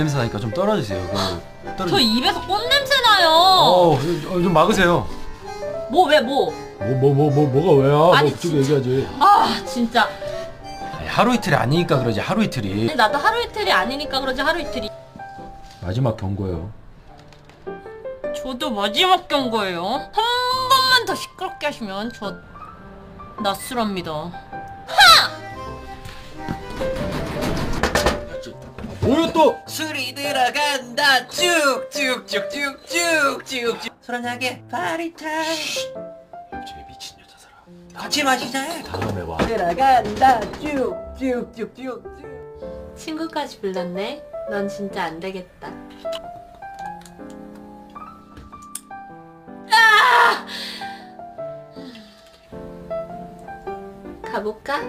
입냄새 나니까 좀 떨어지세요. 저 입에서 꽃냄새 나요. 좀 막으세요. 뭐 왜 뭐? 뭐가 왜야? 아니, 뭐 그쪽에 얘기하지. 아 진짜. 아니, 하루 이틀이 아니니까 그러지. 하루 이틀이. 아니, 나도 하루 이틀이 아니니까 그러지. 하루 이틀이. 마지막 경고예요. 저도 마지막 경고예요. 한 번만 더 시끄럽게 하시면 저 낯설합니다. 뭐야 또? 술이 들어간다 쭉쭉쭉쭉쭉쭉쭉 술 한잔하게 파리 타임 옆집에 미친 여자 살아. 같이 마시자 다음에 봐. 들어간다 쭉쭉쭉쭉쭉 친구까지 불렀네. 넌 진짜 안 되겠다. 가볼까?